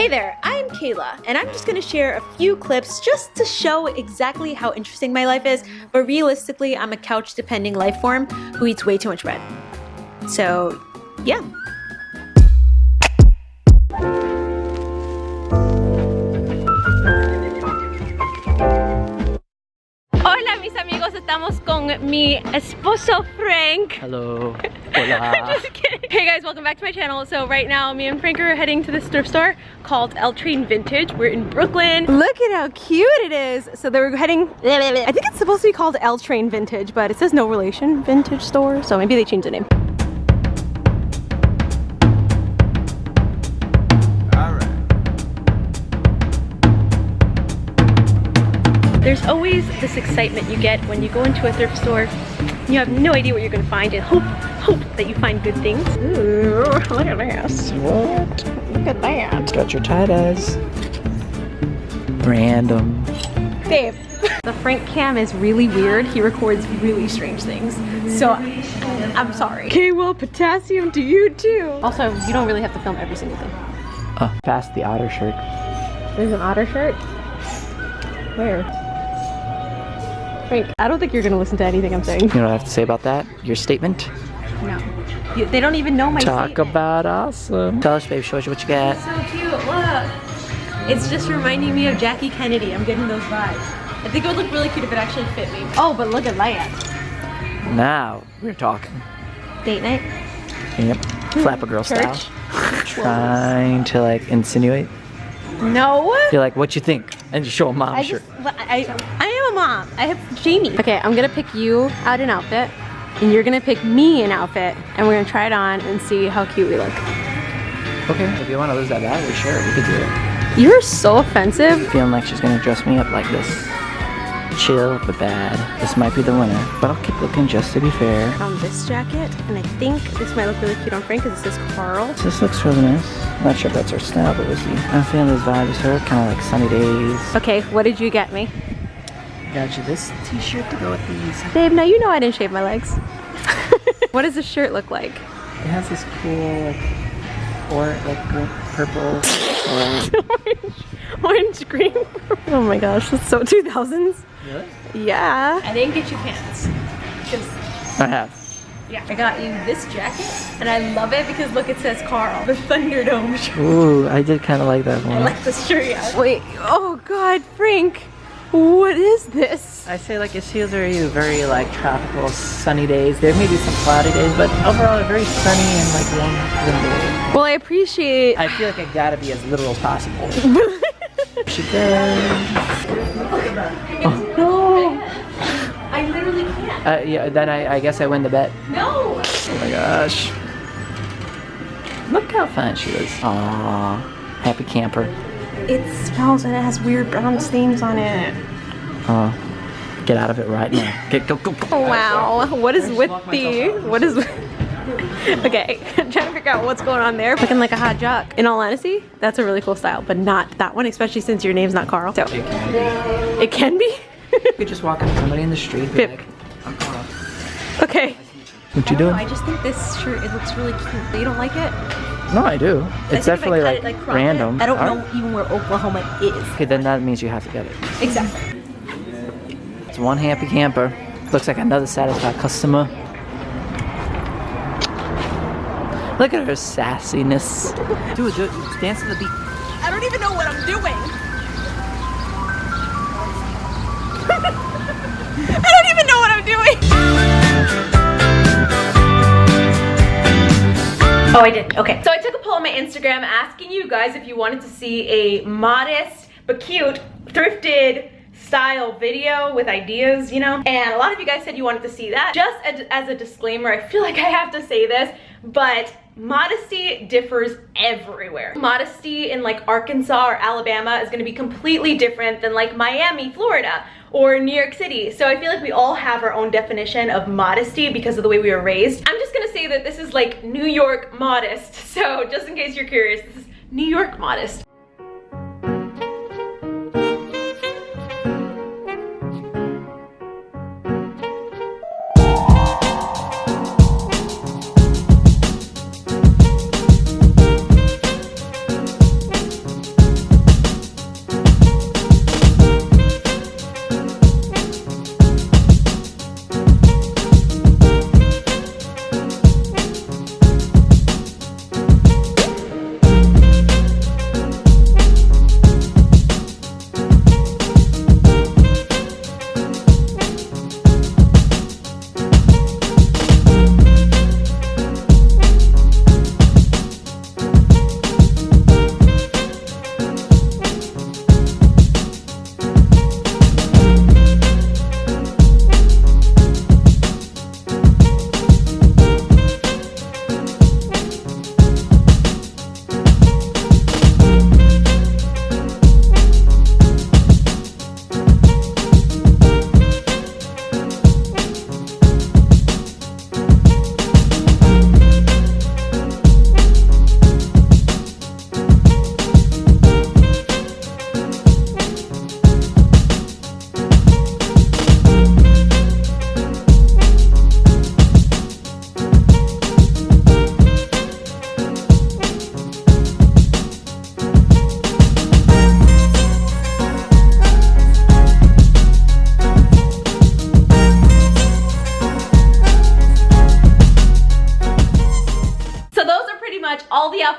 Hey there, I'm Kayla, and I'm just gonna share a few clips just to show exactly how interesting my life is, but realistically, I'm a couch-depending life form who eats way too much bread. So, yeah. Hola mis amigos, estamos con mi esposo Frank. Hello. Hola. Just kidding. Hey guys, welcome back to my channel. So right now, me and Frank are heading to this thrift store called Train Vintage. We're in Brooklyn. Look at how cute it is. So they were heading, I think it's supposed to be called Train Vintage, but it says no relation vintage store. So maybe they changed the name. There's always this excitement you get when you go into a thrift store. You have no idea what you're gonna find and hope that you find good things. Ooh, look at this. What? Look at that. It's got your tie-dyes. Random. Babe. The Frank cam is really weird. He records really strange things. So, I'm sorry. Okay, well, potassium to you too. Also, you don't really have to film every single thing. Past the otter shirt. There's an otter shirt? Where? Frank, I don't think you're gonna listen to anything I'm saying. You know what I have to say about that? Your statement? No. They don't even know my Talk statement. about awesome. Tell us, babe, show us what you got. So cute, look. It's just reminding me of Jackie Kennedy. I'm getting those vibes. I think it would look really cute if it actually fit me. Oh, but look at that. Now we're talking. Date night? Yep. Flapper girl style. Trying to like insinuate. No. You're like, what you think? And you show a mom shirt. I am a mom. I have Jamie. Okay, I'm gonna pick you out an outfit, and you're gonna pick me an outfit, and we're gonna try it on and see how cute we look. Okay, if you want to lose that badly, sure, we could do it. You're so offensive. Feeling like she's gonna dress me up like this. Chill but bad. This might be the winner, but I'll keep looking just to be fair. Found this jacket, and I think this might look really cute on Frank because it says Carl. This looks really nice. I'm not sure if that's her style, but we'll see. I'm feeling these vibes with her, kind of like sunny days. Okay, what did you get me? Got you this t-shirt to go with these. Babe, now you know I didn't shave my legs. What does this shirt look like? It has this cool, like, green, purple, Orange, green. Oh my gosh, that's so 2000s. Really? Yeah. I didn't get you pants. I have. Yeah. I got you this jacket, and I love it because look, it says Carl. The Thunderdome shirt. Ooh, I did kind of like that one. I like this shirt, yeah. Wait, oh God, Frank. What is this? I say like it feels very like tropical, sunny days. There may be some cloudy days, but overall very sunny and like warm day. Well, I appreciate. I feel like I gotta be as literal as possible. She does. Oh. No. I literally can't. Yeah, then I guess I win the bet. No. Oh my gosh. Look how fun she was. Aww. Happy camper. It smells and it has weird brown stains on it. Oh. Get out of it right now. Go. Oh, wow. What is with the... What is... Okay, I'm trying to figure out what's going on there. Looking like a hot jock. In all honesty, that's a really cool style, but not that one, especially since your name's not Carl. So, it can be? You could just walk up to somebody in the street and be like, I'm Carl. Okay. What you doing? I just think this shirt, it looks really cute. You don't like it? No, I do. It's definitely like random. I don't know even where Oklahoma is. Okay, then that means you have to get it. Exactly. It's one happy camper. Looks like another satisfied customer. Look at her sassiness. Do it. Dance to the beat. I don't even know what I'm doing. I don't even know what I'm doing. Oh, I did. Okay. So I took a poll on my Instagram asking you guys if you wanted to see a modest but cute thrifted style video with ideas, you know? And a lot of you guys said you wanted to see that. Just as a disclaimer, I feel like I have to say this, but modesty differs everywhere. Modesty in like Arkansas or Alabama is gonna be completely different than like Miami, Florida, or New York City. So I feel like we all have our own definition of modesty because of the way we were raised. I'm just gonna say that this is like New York modest. So just in case you're curious, this is New York modest.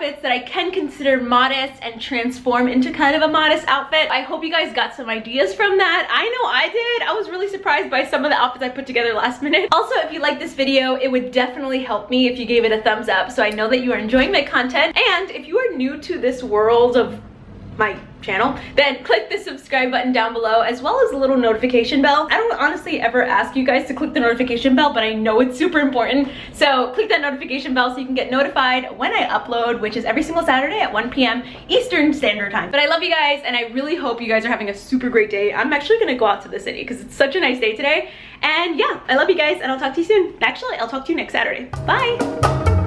outfits that I can consider modest and transform into kind of a modest outfit. I hope you guys got some ideas from that. I know I did. I was really surprised by some of the outfits I put together last minute. Also, if you like this video, it would definitely help me if you gave it a thumbs up so I know that you are enjoying my content. And if you are new to this world of my channel, then click the subscribe button down below, as well as the little notification bell. I don't honestly ever ask you guys to click the notification bell, but I know it's super important. So click that notification bell so you can get notified when I upload, which is every single Saturday at 1 p.m. Eastern Standard Time. But I love you guys, and I really hope you guys are having a super great day. I'm actually gonna go out to the city because it's such a nice day today. And yeah, I love you guys, and I'll talk to you soon. Actually, I'll talk to you next Saturday. Bye.